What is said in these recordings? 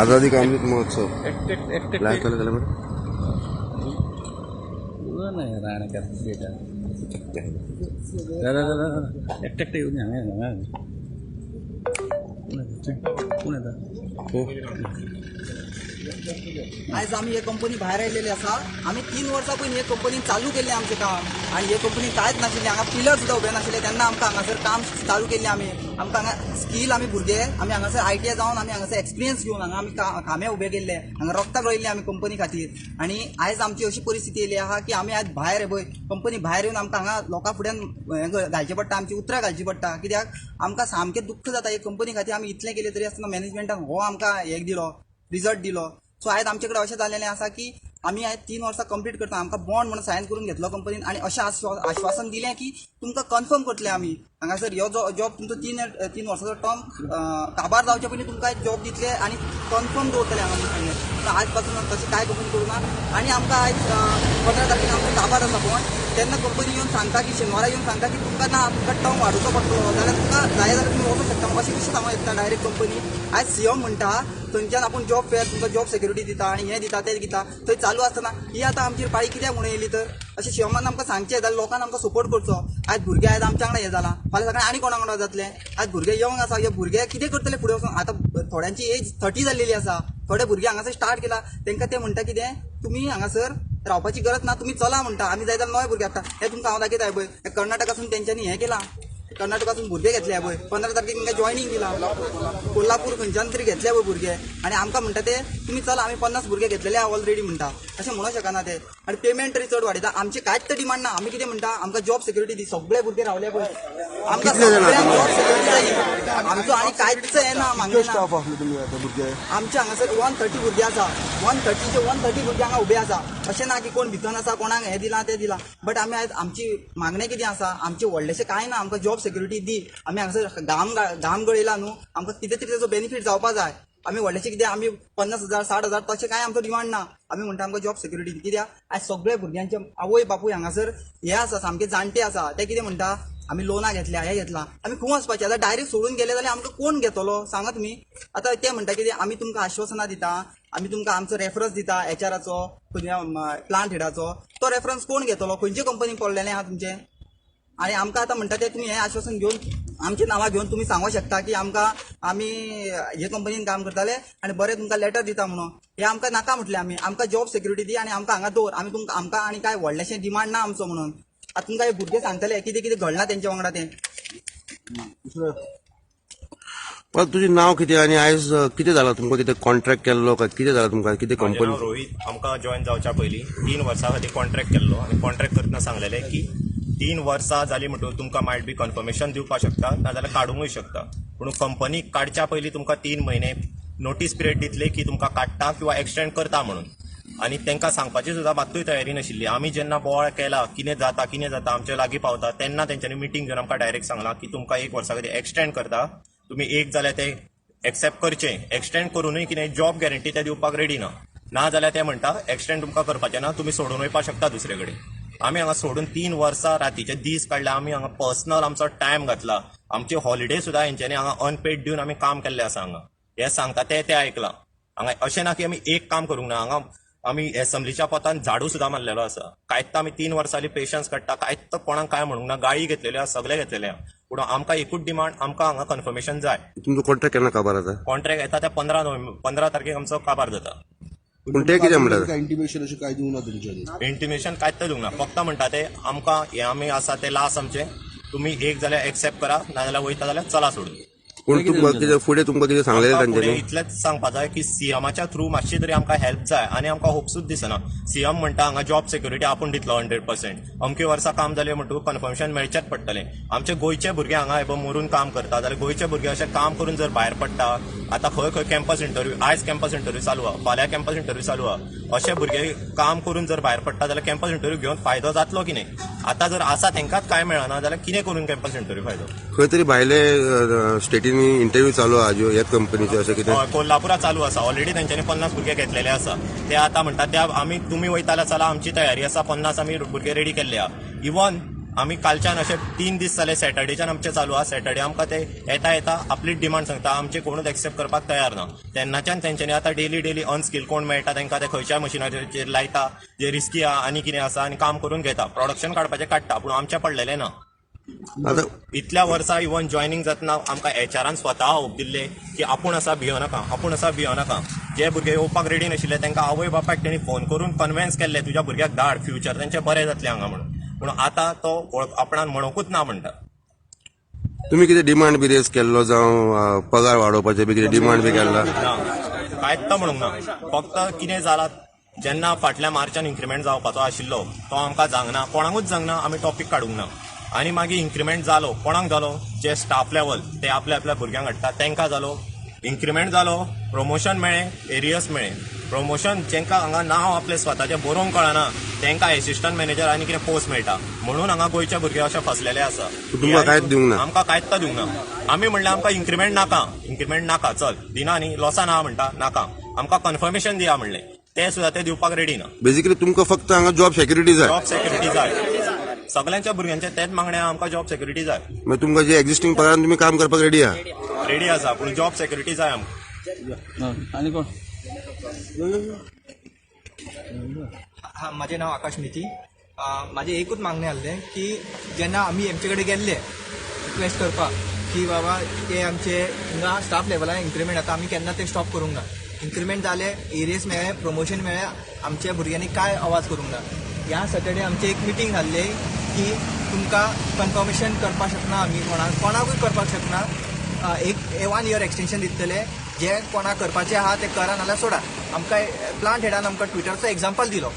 आजादी का अमृत महोत्सव लाइव केलं गेलं बरं नाही राहण्याच्या बेटा एकटे येऊन आज आम्ही हे कंपनी भायर आयिल्ले आसा. आम्ही 3 वर्सां पयलीं हे कंपनी चालू केल्लें आमचें काम आणि हे कंपनी कांयच नाशिल्लें. हांगा पिलर सुद्दां उबे नाशिल्ले. तेन्ना आमकां हांगासर काम चालू केल्लें आमी. आमकां हांगा स्कील आमी भुरगे आमी हांगासर ITI जावन आमी हांगासर एक्सपिरियन्स घेवन हांगा आमी कामे उबे केल्ले. हांगा रक्ताक रोयिल्ले आमी कंपनी खातीर. आनी आयज आमची अशी परिस्थिती येयली आहा की आमी आयज भायर पळय कंपनी भायर येवन आमकां हांगा लोकां फुड्यान घालचें पडटा. आमची उतरां घालची पडटा. कित्याक आमकां सामकें दुख्ख जाता. हे कंपनी खातीर आमी इतलें केलें तरी आसतना मॅनेजमेंटान हो आमकां हें दिलो रिजल्ट दिलो. सो आयज आमचे कडेन अशें जाल्लें आसा की आमी आयज 3 वर्सां कंप्लीट करता. आमकां बॉन्ड म्हणून सायन करून घेतलो कंपनीन आनी अशें आश्वासन दिलें की तुमकां कन्फर्म करतले आमी. हांगासर ह्यो जॉब तुमचो 3 वर्साचो टर्म काबार जावचे पयलीं तुमकां एक जॉब दितले आनी कन्फर्म दवरतले हांगा सांगलें. आयज पासून तशें कांय कंपनी करूना. आनी आमकां आयज 15 तारखेक आमचो काबार आसा बॉन्ड. तेन्ना कंपनी येवन सांगता की शेनवारा येवन सांगता की तुमकां ना तुमकां टर्म वाडोवचो पडटलो जाल्यार तुमकां जाय जाल्यार तुमी वचूंक शकता. अशें कशें सांगूं येता डायरेक्ट कंपनी. आयज CM म्हणटा थंयच्यान आपूण जॉब फेअर तुमकां जॉब सेक्युरिटी दिता आनी हें दिता तें दिता. थंय चालू आसतना ही आतां आमची पाळी कित्याक म्हणून येयली तर अशें CMन आमकां सांगचें जाल्यार लोकांनी आमकां सपोर्ट करचो. आयज भुरगे आयज आमच्या वांगडा हें जालां फाल्यां सकाळीं आनी कोणा वांगडा जातलें. आयज भुरगे यंग आसा. हे भुरगे कितें करतले फुडें वचून. आतां थोड्यांची एज 30 जाल्लेली आसा. थोडे भुरगे हांगासर स्टार्ट केला. तेंकां ते म्हणटा कितें तुमी हांगासर रावपाची गरज ना तुमी चला म्हणटा. आमी जाय जाल्यार नवे भुरगे हाडटा. हे तुमकां हांव दाखयता पळय. हे कर्नाटकासून तेंच्यांनी हें केलां. कर्नाटकासून भुरगे घेतले पळय. 15 तारखेक तांकां जॉयनिंग दिलां. कोल्हापूर खंयच्यान तरी घेतले पळय भुरगे आनी आमकां म्हणटा ते तुमी चला आमी 50 भुरगे घेतलेले ऑलरेडी म्हणटा. अशें म्हणूंक शकना ते. आनी पेमेंट तरी चड वाडयता. आमचे कांयच तर डिमांड ना. आमी कितें म्हणटा आमकां जॉब सेक्युरिटी दी. सगळे भुरगे रावले पळय आमकां जॉब सेक्युरिटी जाय. आमचो आनी कांयच हें ना मागणी ना. आमचे हांगासर 130 भुरगे आसा. 130 भुरगे हांगा उबे आसा. अशें ना की कोण भितर आसा कोणाक हें दिलां तें दिलां. बट आमी आयज आमची मागणें कितें आसा आमचे व्हडलेशें कांय ना. आमकां जॉब सेक्युरिटी दी. आमी हांगासर घाम गळयला न्हू. आमकां कितें तरी तेजो बेनिफीट जावपा जाय. आमी व्हडलेशें कितें आमी 50,000 60,000 तशें कांय आमचो डिमांड ना. आमी म्हणटा आमकां जॉब सेक्युरिटी दी. कित्याक आयज सगळे भुरग्यांचे आवय बापूय हांगासर हे आसा सामके जाणटे आसा. ते कितें म्हणटा आमी लोना घेतल्या हें घेतलां. आमी खूंय वचपाचें. आतां डायरेक्ट सोडून गेले जाल्यार आमकां कोण घेतलो सांगा तुमी. आतां ते म्हणटा कितें आमी तुमकां आश्वासनां दिता. आमी तुमकां आमचो रेफरन्स दिता HRचो प्लांट हेडाचो. तो रेफरन्स कोण घेतलो. खंयचे कंपनीक पडलेलें आहा तुमचें. आनी आमकां आतां म्हणटा ते तुमी हें आश्वासन घेवन आमची नांवां घेवन तुमी सांगूं शकता की आमकां आमी हे कंपनीन काम करताले आनी बरें तुमकां लेटर दिता म्हणून. हें आमकां नाका म्हटलें आमी. आमकां जॉब सेक्युरिटी दी आनी आमकां हांगा दवर. आमी तुमकां आमकां आनी कांय व्हडलेशें डिमांड ना आमचो म्हणून. आतां तुमकां हे भुरगे सांगतले कितें कितें घडलां तेंच्या वांगडा तें. पण तुजें नांव कितें आनी आयज कितें जालां तुमकां कितें कॉन्ट्रॅक्ट केल्लो काय कितें जालां तुमकां कितें कंपनी. रोहित आमकां जॉईन जावच्या पयलीं 3 वर्सां खातीर कॉन्ट्रॅक्ट केल्लो आनी कॉन्ट्रॅक्ट करतना सांगलेलें की 3 वर्सां जालीं म्हणटून तुमकां मायट बी कन्फर्मेशन दिवपाक शकता नाजाल्यार काडूंकूय शकता. पूण कंपनी काडच्या पयलीं तुमकां 3 म्हयने नोटीस पिरियड दितले की तुमकां काडटा किंवा एक्सटेंड करता म्हणून. आनी तांकां सांगपाची सुद्दां मात्तूय तयारी नाशिल्ली. आमी जेन्ना बोवाळ केला कितें जाता आमचे लागीं पावता तेन्ना तेंच्यांनी मिटींग घेवन आमकां डायरेक्ट सांगलां की तुमकां 1 वर्सा खातीर एक्सटेंड करता. तुमी एक जाल्यार ते एक्सेप्ट करचें. एक्सटेंड करूनय कितें जॉब गॅरंटी ते दिवपाक रेडी ना जाल्यार ते म्हणटा एक्सटेंड तुमकां करपाचें ना तुमी सोडून वयपाक शकता दुसरे कडेन. आमी हांगा सोडून 3 वर्सां रातीचे दीस काडले. आमी हांगा पर्सनल आमचो टायम घातला. आमची हॉलिडे सुद्दां हेंच्यांनी हांगा अनपेड दिवन आमी काम केल्लें आसा. हांगा हे सांगता ते आयकलां. हांगा अशें ना की आमी एक काम करूंक ना. हांगा आमी एसेंब्लीच्या पोतान झाडू सुद्दां मारलेलो आसा. कांयच आमी 3 वर्सांनी पेशन्स काडटा. कांयच कोणाक काय म्हणूंक ना. गाळी घेतलेली आसा सगळे घेतलेले आहा. पूण आमकां एकूच डिमांड आमकां हांगा कन्फर्मेशन जाय. तुमचो कॉन्ट्रॅक्ट केन्ना काबार जाता. कॉन्ट्रॅक्ट येता त्या 15 तारखेक आमचो काबार जाता. पूण ते कितें म्हणटात इंटिमेशन अशें कांय दिवना तुमच्यानी. इंटिमेशन कांयच दिवंक ना. फक्त म्हणटा ते आमकां हे आमी आसा ते लास्ट आमचे तुमी एक जाल्यार एक्सेप्ट करा नाजाल्यार वयता जाल्यार चला सोडून. पूण तुमकां कितें फुडें तुमकां कितें सांगलेलें तांच्यांनी. इतलेंच सांगपाक जाय की CMच्या थ्रू मातशी तरी आमकां हेल्प जाय आनी आमकां होपसूच दिसना. CM म्हणटा हांगा जॉब सेक्युरिटी आपूण दितलो 100%. अमके वर्सां काम जालें म्हणटून कन्फर्मेशन मेळचेंच पडटलें. आमचे गोंयचे भुरगे हांगा हे मरून काम करता जाल्यार गोंयचे भुरगे अशें काम करून जर भायर पडटा. आतां खंय कॅम्पस इंटरव्यू आयज कॅम्पस इंटरव्यू चालू आहा फाल्यां कॅम्पस इंटरव्यू चालू आहा. अशे भुरगे काम करून जर भायर पडटा जाल्यार कॅम्पस इंटरव्यू घेवन फायदो जातलो की नाही. आतां जर आसा तेंकांच कांय मेळना जाल्यार कितें करून कॅम्पस इंटरव्यू फायदो. खंय तरी भायले स्टेटीनी इंटरव्यू चालू आहा ह्या कंपनीचे अशें कितें. कोल्हापुरा चालू आसा. ऑलरेडी तेंच्यांनी 50 भुरगे घेतलेले आसा. ते आतां म्हणटा त्या आमी तुमी वयता जाल्यार चला आमची तयारी आसा 50 आमी भुरगे रेडी केल्ले आहा. इवन आमी कालच्यान अशे 3 दीस जाले सॅटर्डेच्यान आमचे चालू आहा. सॅटर्डे आमकां ते येता आपली डिमांड सांगता, आमचे कोणूच एक्सेप्ट करपाक तयार ना. तेन्नाच्यान तेंच्यांनी आतां डेली अनस्किल कोण मेळटा तेंकां ते खंयच्याय मशिनरीचेर लायता जे रिस्की आहा आनी कितें आसा आनी काम करून घेता. प्रोडक्शन काडपाचें काडटा पूण आमचे पडलेले ना. आता इतल्या वर्सां इवन जॉयनिंग जातना आमकां एचआरान स्वता होप दिल्ले की आपूण आसा भियो नाका. जे भुरगे येवपाक रेडी नाशिल्ले तांकां आवय बापायक तेणी फोन करून कन्वेन्स केल्ले तुज्या भुरग्याक धाड, फ्युचर तेंचें बरें जातलें हांगा म्हणून. पूण आतां तो आपणान म्हणोकूच ना म्हणटा. तुम्ही कितें डिमांड बी रेज केल्लो जावं पगार वाडोवपाचे बी कितें डिमांड बी केला? ना कांयच तो म्हणूंक ना. फक्त कितें जालां जेन्ना फाटल्या मार्चान इन्क्रिमेंट जावपाचो आशिल्लो तो आमकां जावंक कोणाकूच जावंक आमी टॉपीक काडूंक ना. आनी मागीर इन्क्रिमेंट जालो कोणाक जालो, जे स्टाफ लेवल ते आपल्या भुरग्यांक हाडटात तांकां जालो. इन्क्रिमेंट जालो, प्रमोशन मेळ्ळें, एरियस मेळ्ळें. प्रमोशन जेंकां हांगा नांव आपलें स्वताचें बरोवंक कळना तांकां एसिस्टंट मॅनेजर आनी कितें पोस्ट मेळटा. म्हणून हांगा गोंयचे भुरगे अशे फसलेले आसा. तुमकां कांयच दिवंक ना? आमकां कांयच दिवंक ना. आमी म्हणलें आमकां इन्क्रिमेंट नाका चल दिना न्ही लॉसान आहा म्हणटा नाका, आमकां कन्फर्मेशन दिया म्हणलें. ते सुद्दां ते दिवपाक रेडी ना. बेसिकली तुमकां फक्त हांगा जॉब सेक्युरिटी जाय? जॉब सेक्युरिटी जाय. सगळ्यांच्या भुरग्यांचे तेच मागणें आमकां जॉब सेक्युरिटी जाय. मागीर तुमकां जे एक्झिस्टिंग पगारान तुम्ही काम करपाक रेडी आहा? रेडी आसा पूण जॉब सेक्युरिटी जाय आमकां. आणि कोण माझे नाव आकाश मिती. माझे एकूच मागणे आसलें की जेन्ना आमी एमचे कडेन गेल्ले रिक्वेस्ट करपाक की बाबा ते आमचे हिंगा स्टाफ लेवलान इन्क्रिमेंट जाता आमी केन्ना ते स्टॉप करूंक ना. इन्क्रिमेंट जाले, एरियस मेळ्ळे, प्रमोशन मेळ्ळें, आमच्या भुरग्यांनी काय आवाज करूंक ना. ह्या सॅटर्डे आमची एक मिटींग जाल्ली की तुमकां कन्फर्मेशन करपाक शकना आमी कोणाकूय करपाक शकना. एक 1 year एक्सटेंशन दितले. जे कोणाक करपाचें आहा ते करा नाल्यार सोडा. आमकां प्लांट हेडान आमकां ट्विटरचो एग्जाम्पल दिलो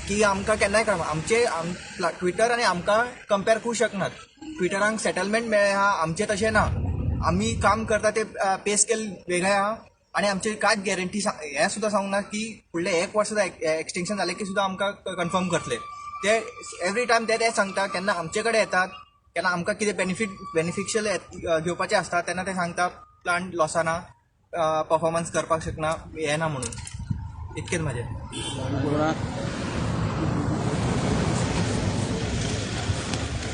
की आमकां केन्नाय कळना. आमचे ट्विटर आनी आमकां कंपेर करूंक शकनात. ट्विटरांक सेटलमेंट मेळ्ळें आहा, आमचें तशें ना. आमी काम करता ते पे स्केल वेगळें आहा आनी आमची कांयच गॅरंटी हें सुद्दां सांगूंक ना की फुडले 1 वर्स सुद्दां एक्सटेंशन जालें की सुद्दां आमकां कन्फर्म करतले. ते एवरी टायम ते सांगता. केन्ना आमचे कडेन येतात, केन्ना आमकां कितें बेनिफिशियल घेवपाचें आसता तेन्ना ते सांगता प्लांट लॉसाना, परफॉर्मन्स करपाक शकना, हें ना म्हणून. इतकेंच म्हाजें.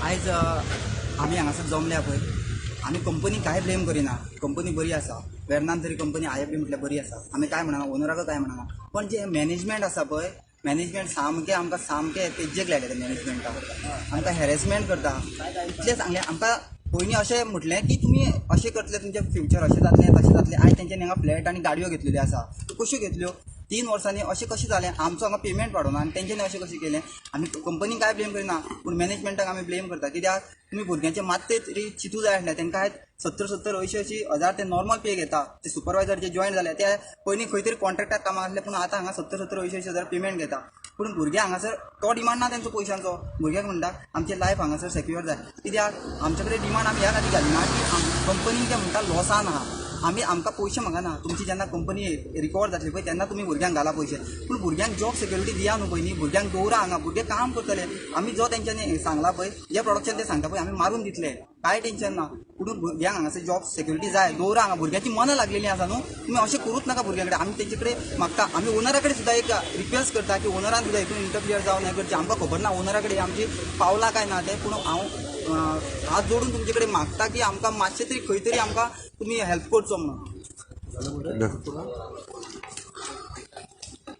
आयज आमी हांगासर जमल्या पळय, आमी कंपनी काय ब्लेम करिना. कंपनी बरी आसा, वेर्नान तरी कंपनी IFB म्हटल्यार बरी आसा. आमी काय म्हणना, ओनराक काय म्हणना. पण जे मॅनेजमेंट आसा पळय, मॅनेजमेंट आमकां सामकें तेज्जेक लायले ते मॅनेजमेंटाक. आमकां हॅरेसमेंट करता. इतलें सांगलें आमकां. पयलीं अशें म्हटलें की तुमी अशें करतले, तुमचें फ्युचर अशें जातलें तशें जातलें. आयज तेंच्यांनी हांगा फ्लॅट आनी गाडयो घेतलेल्यो आसा. कश्यो घेतल्यो? 3 वर्सांनी अशें कशें जालें? आमचो हांगा पेमेंट वाडोना आनी तेंच्यांनी अशें कशें केलें? आमी कंपनीक काय ब्लेम करिना पूण मॅनेजमेंटाक आमी ब्लेम करता. कित्याक तुमी भुरग्यांचे मातशें तरी चिंतू जाय आसलें. तांकां आयज 70-70, 80-80 हजार ते नॉर्मल पे घेता. ते सुपरवायझर जे जॉईन जाले ते पयलीं खंय तरी कॉन्ट्रॅक्टाक कामाक आसले पूण आतां हांगा 70-70, 80-80 हजार पेमेंट घेता. पूण भुरगे हांगासर तो डिमांड ना तेंचो पयशांचो. भुरग्याक म्हणटा आमचें लायफ हांगासर सेक्युअर जाय. कित्याक आमचे कडेन डिमांड आमी ह्या खातीर घालिना की कंपनीन तें म्हणटा लॉसान आहा. आमकां पयशे मागना. तुमची जेन्ना कंपनी रिकवर जातली पळय तेन्ना तुमी भुरग्यांक घाला पयशे. पूण भुरग्यांक जॉब सेक्युरिटी दिया न्हू पयलीं. भुरग्यांक दवरा हांगा. भुरगे काम करतले. आमी जो तेंच्यांनी सांगला पळय जे प्रोडक्शन ते सांगता पळय आमी मारून दितले. कांय टेन्शन ना. पूण भुरग्यांक हांगासर जॉब सेक्युरिटी जाय. दवरा हांगा. भुरग्यांची मनां लागलेलीं आसा न्हू. तुमी अशें करूच नाका भुरग्यां कडेन. आमी तेंचे कडेन मागता. आमी ओनरा कडेन सुद्दां एक रिक्वेस्ट करता की ओनरान सुद्दां हितून इंटरफियर जावन हें करचें. आमकां खबर ना ओनरा कडेन आमची पावला काय ना तें. पूण हांव हात जोडून तुमचे कडेन मागता की आमकां मातशें तरी खंय तरी आमकां तुमी हेल्प करचो म्हणून.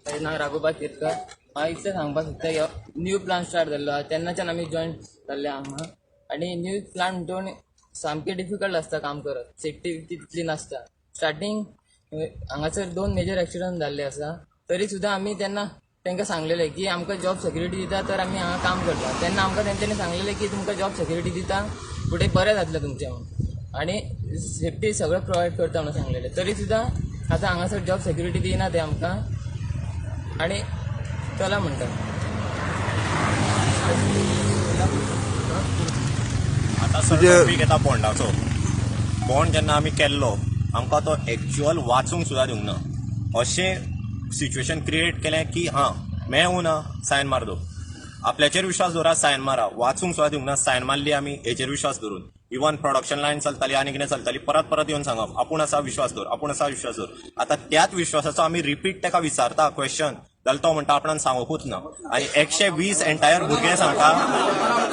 माझे नाव राघोबा केतकर. हांव इतलें सांगपाक सोदता न्यू प्लांट स्टार्ट जाल्लो तेन्नाच्यान आमी जॉयन जाल्ले हांगा. आनी न्यू प्लांट म्हणटून सामकें डिफिकल्ट आसता काम करप. सेफ्टी तितली नासता. स्टार्टींग हांगासर 2 मेजर एक्सिडंट जाल्ले आसा. तरी सुद्दां आमी तेन्ना तांकां सांगलेलें की आमकां जॉब सेक्युरिटी दिता तर आमी हांगा काम करता. तेन्ना आमकां तेंच्यांनी सांगलेलें की तुमकां जॉब सेक्युरिटी दिता फुडें बरें जातलें तुमचें म्हणून आनी सेफ्टी सगळें प्रोवायड करता म्हणून सांगलेलें. तरी सुद्दां आतां हांगासर जॉब सेक्युरिटी दिना ते आमकां आनी चला म्हणटा. आतां सर टॉपीक येता बॉन्डाचो. बॉन्ड जेन्ना आमी केल्लो आमकां तो एक्च्युअल वाचूंक सुद्दां दिवंक ना. अशें सिच्युएशन क्रिएट केलें की मेळूं ना सायन मार दो. आपल्याचेर विश्वास दवरा, सायन मारा. वाचूंक सुद्दां दिवंक ना. सायन मारली आमी हेचेर विश्वास धरून. इवन प्रोडक्शन लायन चलताली आनी कितें चलताली परत येवन सांगप आपूण आसा विश्वास दवर, आपूण आसा विश्वास दवर. आतां त्याच विश्वासाचो आमी रिपीट ताका विचारता क्वेश्चन जाल्यार तो म्हणटा आपणान सांगूकूच ना आनी 120 एंटायर भुरगे सांगता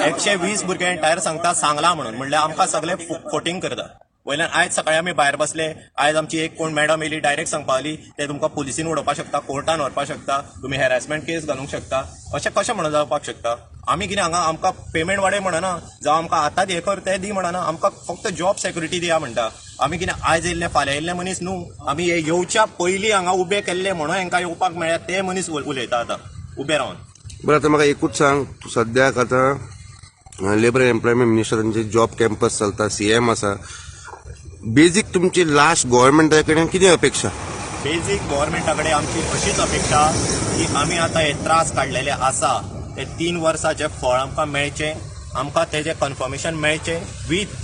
120 भुरगे एंटायर सांगता सांगला म्हणल्यार आमकां सगळे फोटींग करता वयल्यान आयज सकाळी आमी भायर बसले आयज आमची एक कोण मॅडम येयली डायरेक्ट सांगपा लागली ते तुमकां पुलिसीन उडोवपाक शकता कोर्टान व्हरपाक शकता तुमी हॅरेसमेंट केस घालूंक शकता अशें कशें म्हणून जावपाक शकता आमी कितें हांगा आमकां पेमेंट वाडय म्हणना जावं आमकां आतांच हे कर तें दी म्हणना आमकां फक्त जॉब सेक्युरिटी दिया म्हणटा आमी कितें आयज येयल्ले फाल्यां येयल्ले मनीस न्हू आमी हे येवच्या पयलीं हांगा उबे केल्ले म्हणून हांकां येवपाक मेळ्ळ्या ते मनीस उलयता आतां उबे रावन बरं आता म्हाका एकूच सांग तूं सद्याक आतां लेबर एंड एम्प्लॉयमेंट मिनिस्टरांचे जॉब कॅम्पस चलता CM आसा बेजीक तुमची लास्ट गोव्हर्मेंटा कडेन कितें अपेक्षा बेजीक गोव्हर्मेंटा कडेन आमची अशीच अपेक्षा की आमी आतां हे त्रास काडलेले आसा ते 3 वर्सांचे फळ आमकां मेळचें आमकां तेजें कन्फर्मेशन मेळचें वीथ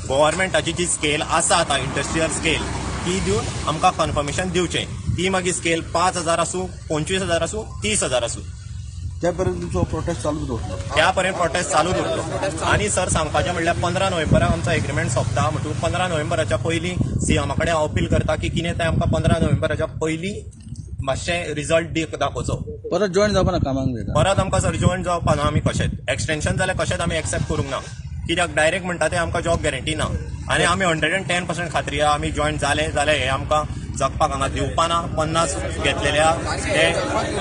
गोव्हर्मेंटाची जी स्केल आसा आतां इंडस्ट्रियल स्केल ती दिवन आमकां कन्फर्मेशन दिवचें ती मागीर स्केल 5,000 आसूं 25,000 आसूं 30,000 आसूं त्या पर्यंत तुमचो प्रोटेस्ट चालूच दवरलो त्या पर्यंत प्रोटेस्ट चालूच उरलो आनी सर सांगपाचें म्हणल्यार 15 नोव्हेंबराक आमचो एग्रीमेंट सोंपता म्हणटून 15 नोव्हेंबराच्या पयलीं CM कडेन हांव अपील करता की कितें तें आमकां 15 नोव्हेंबराच्या पयलीं मातशें रिजल्ट दाखोवचो परत जॉईन जावपा ना कामाक जाता परत आमकां सर जॉईन जावपा ना आमी कशेंच एक्सटेंशन जाल्यार कशेंच आमी एक्सेप्ट करूंक ना कित्याक डायरेक्ट म्हणटा ते आमकां जॉब गॅरंटी ना आनी आमी 110% खात्री आहा आमी जॉईन जाले जाल्यार हे आमकां जगपाक हांगा दिवपा ना 50 घेतलेले आहा ते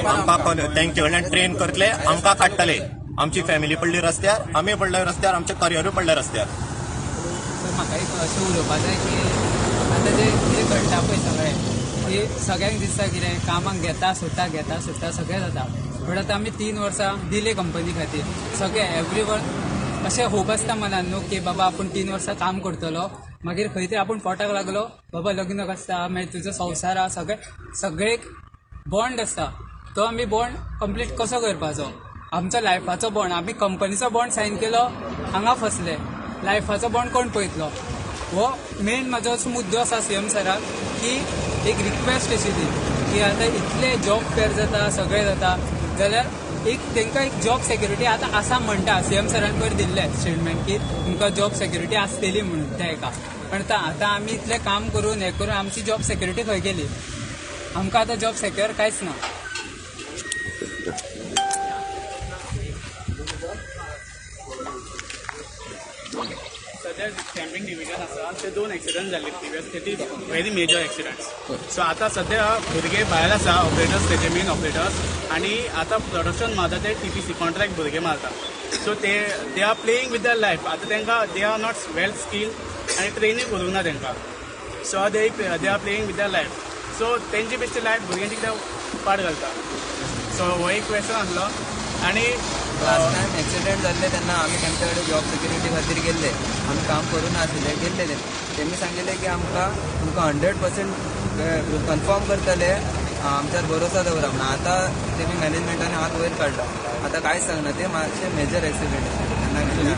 आमकां तेंचे कडल्यान ट्रेन करतले आमकां काडटले आमची फॅमिली पडली रस्त्यार आमी पडले रस्त्यार आमचें करियरूय पडलें रस्त्यार तर म्हाका एक अशें उलोवपाक जाय की आतां जे कितें घडटा पळय सगळें की सगळ्यांक दिसता कितें कामाक घेता सुट्टा सगळें जाता बट आतां आमी 3 वर्सां दिले कंपनी खातीर सगळे एवरीवन अशें होप आसता मनान न्हू की बाबा आपूण 3 वर्सां काम करतलो मागीर खंय तरी आपूण पोटाक लागलो बाबा लग्न आसता मागीर तुजो संवसार आहा सगळे एक बॉन्ड आसता तो आमी बॉन्ड कंप्लीट कसो करपाचो आमचो लायफाचो बॉन्ड आमी कंपनीचो बॉन्ड सायन केलो हांगा फसले लायफाचो बॉन्ड कोण पळयतलो हो मेन म्हाजो असो मुद्दो आसा CM सराक की एक रिक्वेस्ट अशी दी की आतां इतले जॉब फेअर जाता सगळें जाता जाल्यार एक तांकां एक जॉब सेक्युरिटी आतां आसा म्हणटा CM सरान पयर दिल्लें स्टेटमेंट की तुमकां जॉब सेक्युरिटी आसतली म्हणून त्या हेका पण आतां आमी इतलें काम करून हें करून आमची जॉब सेक्युरिटी खंय गेली आमकां आतां जॉब सेक्युअर कांयच ना सध्या स्टॅम्पिंग डिव्हिजन आसा ते 2 एक्सिडंट जाल्ले प्रिवियस ते व्हेरी मेजर एक्सिडंट्स सो आतां सध्या भुरगे भायर आसा ऑपरेटर्स तेजे मेन ऑपरेटर्स आनी आतां प्रोडक्शन मारता ते TPC कॉन्ट्रॅक्ट भुरगे मारता so they are playing with दर लायफ आतां तांकां they are not well skilled आनी ट्रेनींग करूंक ना तांकां so they are playing with दर लायफ सो तेंची बेश्टी लायफ भुरग्यांची कितें पाड घालता सो हो एक क्वेश्चन आसलो आनी लास्ट टायम एक्सिडेंट जाल्ले तेन्ना आमी तेंचे कडेन जॉब सेक्युरिटी खातीर गेल्ले आमी काम करूं नाशिल्ले गेल्ले तेमी सांगिल्ले की आमकां तुमकां 100% कन्फर्म करतले आमच्यार भरोसा दवरा म्हणून आतां तेमी मॅनेजमेंटान हात वयर काडला आतां कांयच सांगना ते मातशे मेजर एक्सिडेंट तेन्ना